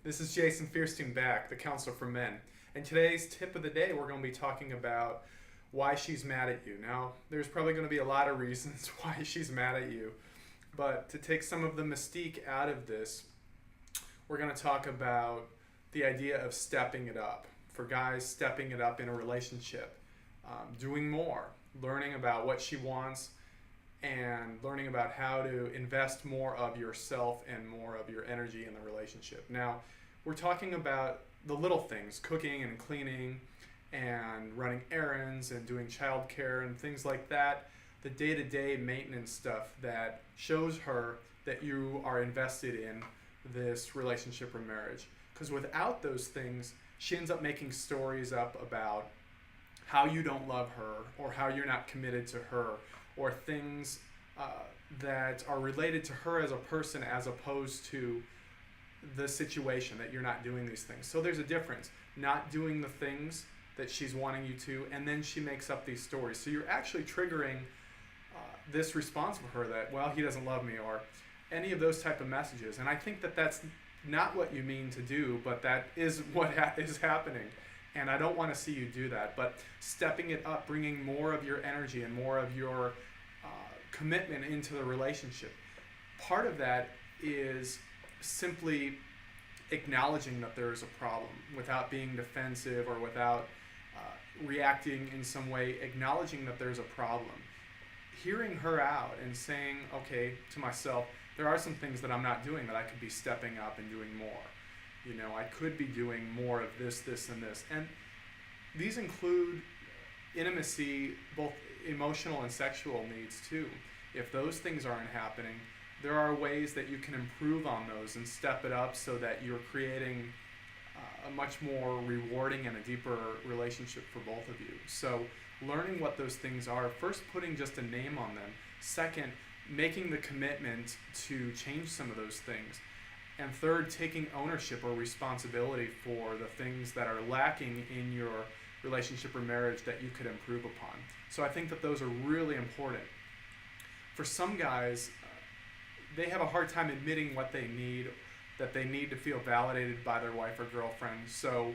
This is Jason Fierstein back, the counselor for men. And today's tip of the day, we're going to be talking about why she's mad at you. Now, there's probably going to be a lot of reasons why she's mad at you, but to take some of the mystique out of this, we're going to talk about the idea of stepping it up. For guys, stepping it up in a relationship, doing more, learning about what she wants, and learning about how to invest more of yourself and more of your energy in the relationship. Now, we're talking about the little things, cooking and cleaning and running errands and doing childcare and things like that, the day-to-day maintenance stuff that shows her that you are invested in this relationship or marriage. Because without those things, she ends up making stories up about how you don't love her or how you're not committed to her, or things that are related to her as a person as opposed to the situation that you're not doing these things. So there's a difference. Not doing the things that she's wanting you to, and then she makes up these stories. So you're actually triggering this response for her that, well, he doesn't love me, or any of those type of messages. And I think that that's not what you mean to do, but that is what is happening. And I don't want to see you do that. But stepping it up, bringing more of your energy and more of your commitment into the relationship. Part of that is simply acknowledging that there is a problem without being defensive or without reacting in some way, acknowledging that there's a problem. Hearing her out and saying, okay, to myself, there are some things that I'm not doing that I could be stepping up and doing more. You know, I could be doing more of this, this, and this. And these include intimacy, both emotional and sexual needs too. If those things aren't happening, there are ways that you can improve on those and step it up so that you're creating a much more rewarding and a deeper relationship for both of you. So learning what those things are, first putting just a name on them. Second, making the commitment to change some of those things. And third, taking ownership or responsibility for the things that are lacking in your relationship or marriage that you could improve upon. So I think that those are really important. For some guys, they have a hard time admitting what they need, that they need to feel validated by their wife or girlfriend. So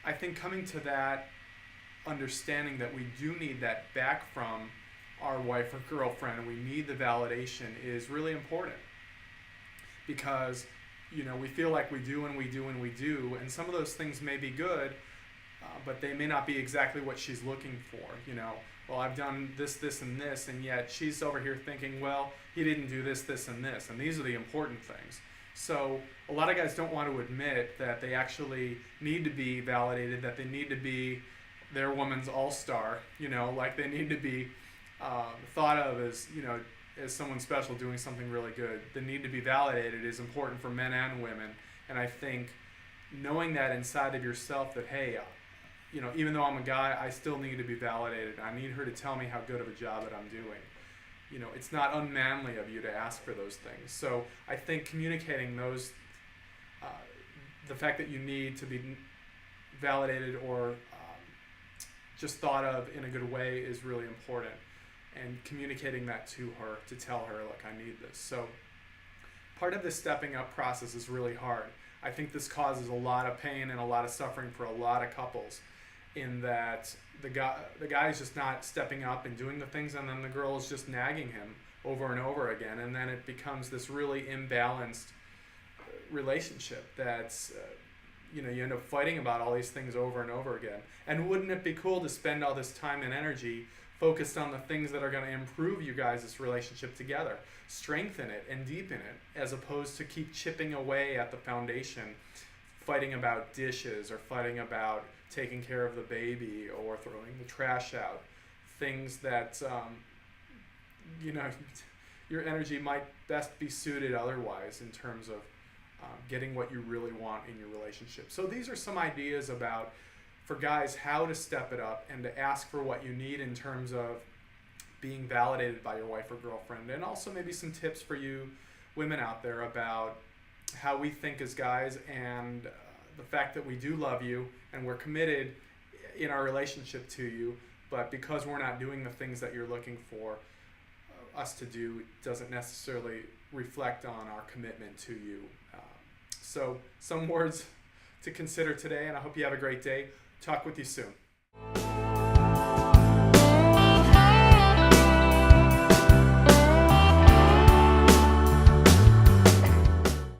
I think coming to that understanding that we do need that back from our wife or girlfriend, we need the validation, is really important. Because you know, we feel like we do and we do and we do, and some of those things may be good, but they may not be exactly what she's looking for. You know, well, I've done this, this, and this, and yet she's over here thinking, well, he didn't do this, this, and this, and these are the important things. So a lot of guys don't want to admit that they actually need to be validated, that they need to be their woman's all-star, you know, like they need to be thought of as, you know, as someone special doing something really good. The need to be validated is important for men and women. And I think knowing that inside of yourself that, hey, you know, even though I'm a guy, I still need to be validated. I need her to tell me how good of a job that I'm doing. You know, it's not unmanly of you to ask for those things. So I think communicating those, the fact that you need to be validated or just thought of in a good way is really important. And communicating that to her, to tell her, look, I need this. So part of the stepping up process is really hard. I think this causes a lot of pain and a lot of suffering for a lot of couples, in that the guy is just not stepping up and doing the things, and then the girl is just nagging him over and over again, and then it becomes this really imbalanced relationship that's you know, you end up fighting about all these things over and over again. And wouldn't it be cool to spend all this time and energy focused on the things that are going to improve you guys' relationship together, strengthen it and deepen it, as opposed to keep chipping away at the foundation, fighting about dishes or fighting about taking care of the baby or throwing the trash out, things that you know, your energy might best be suited otherwise in terms of getting what you really want in your relationship. So these are some ideas about, for guys, how to step it up and to ask for what you need in terms of being validated by your wife or girlfriend, and also maybe some tips for you women out there about how we think as guys, and the fact that we do love you and we're committed in our relationship to you, but because we're not doing the things that you're looking for us to do, doesn't necessarily reflect on our commitment to you. So some words to consider today, and I hope you have a great day. Talk with you soon.